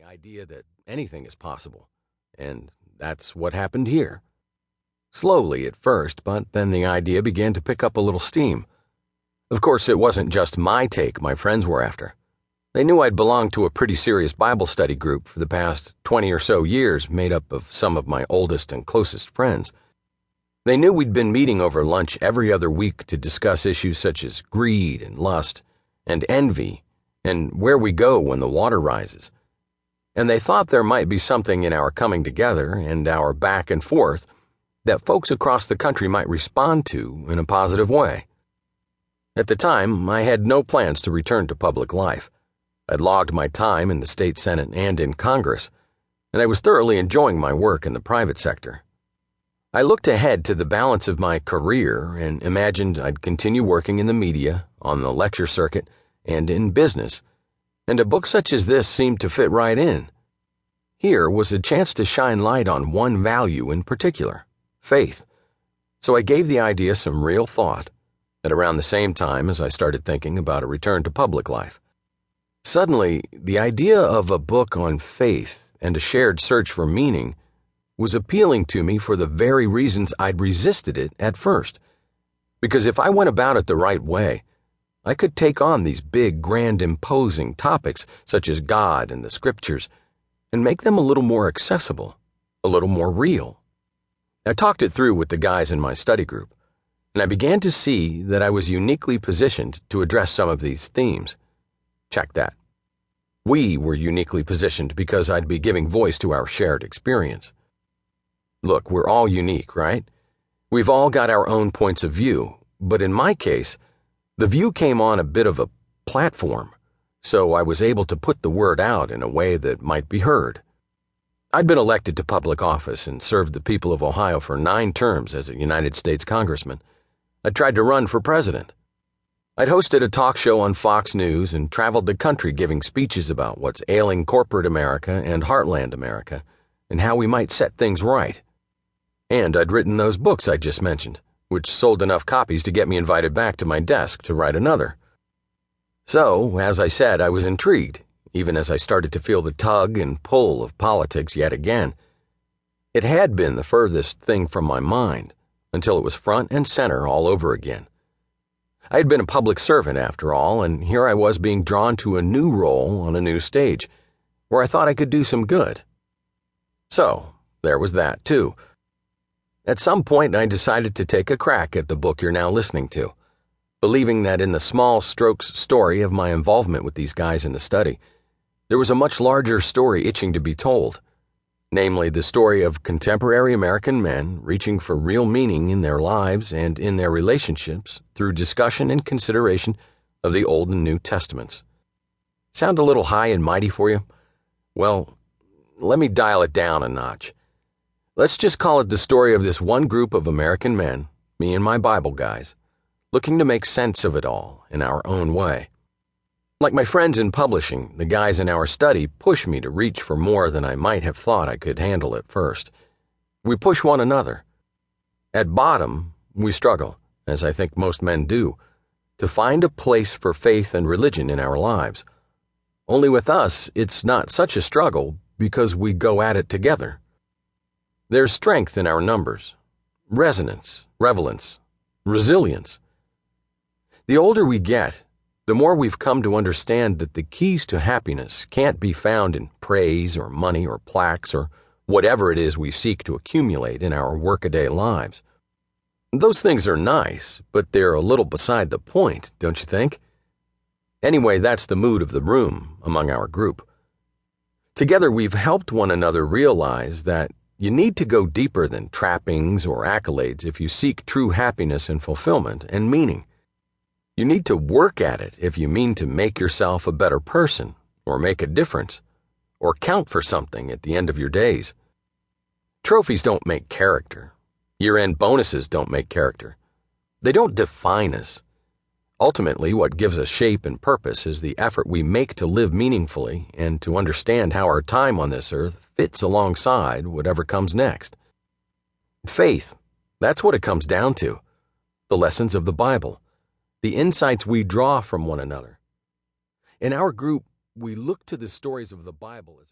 idea that anything is possible, and that's what happened here. Slowly at first, but then the idea began to pick up a little steam. Of course, it wasn't just my take my friends were after. They knew I'd belonged to a pretty serious Bible study group for the past 20 or so years, made up of some of my oldest and closest friends. They knew we'd been meeting over lunch every other week to discuss issues such as greed and lust and envy and where we go when the water rises. And they thought there might be something in our coming together and our back and forth that folks across the country might respond to in a positive way. At the time, I had no plans to return to public life. I'd logged my time in the state Senate and in Congress, and I was thoroughly enjoying my work in the private sector. I looked ahead to the balance of my career and imagined I'd continue working in the media, on the lecture circuit, and in business, and a book such as this seemed to fit right in. Here was a chance to shine light on one value in particular, faith. So I gave the idea some real thought, at around the same time as I started thinking about a return to public life. Suddenly, the idea of a book on faith and a shared search for meaning was appealing to me for the very reasons I'd resisted it at first. Because if I went about it the right way, I could take on these big, grand, imposing topics such as God and the Scriptures and make them a little more accessible, a little more real. I talked it through with the guys in my study group, and I began to see that I was uniquely positioned to address some of these themes. Check that. We were uniquely positioned because I'd be giving voice to our shared experience. Look, we're all unique, right? We've all got our own points of view, but in my case, the view came on a bit of a platform, so I was able to put the word out in a way that might be heard. I'd been elected to public office and served the people of Ohio for 9 terms as a United States congressman. I tried to run for president. I'd hosted a talk show on Fox News and traveled the country giving speeches about what's ailing corporate America and heartland America and how we might set things right. And I'd written those books I just mentioned, which sold enough copies to get me invited back to my desk to write another. So, as I said, I was intrigued, even as I started to feel the tug and pull of politics yet again. It had been the furthest thing from my mind, until it was front and center all over again. I had been a public servant after all, and here I was being drawn to a new role on a new stage, where I thought I could do some good. So, there was that too. At some point, I decided to take a crack at the book you're now listening to, believing that in the small strokes story of my involvement with these guys in the study, there was a much larger story itching to be told, namely the story of contemporary American men reaching for real meaning in their lives and in their relationships through discussion and consideration of the Old and New Testaments. Sound a little high and mighty for you? Well, let me dial it down a notch. Let's just call it the story of this one group of American men, me and my Bible guys, looking to make sense of it all in our own way. Like my friends in publishing, the guys in our study push me to reach for more than I might have thought I could handle at first. We push one another. At bottom, we struggle, as I think most men do, to find a place for faith and religion in our lives. Only with us, it's not such a struggle because we go at it together. There's strength in our numbers, resonance, relevance, resilience. The older we get, the more we've come to understand that the keys to happiness can't be found in praise or money or plaques or whatever it is we seek to accumulate in our workaday lives. Those things are nice, but they're a little beside the point, don't you think? Anyway, that's the mood of the room among our group. Together, we've helped one another realize that you need to go deeper than trappings or accolades if you seek true happiness and fulfillment and meaning. You need to work at it if you mean to make yourself a better person, or make a difference, or count for something at the end of your days. Trophies don't make character. Year-end bonuses don't make character. They don't define us. Ultimately, what gives us shape and purpose is the effort we make to live meaningfully and to understand how our time on this earth fits alongside whatever comes next. Faith, that's what it comes down to. The lessons of the Bible, the insights we draw from one another. In our group, we look to the stories of the Bible as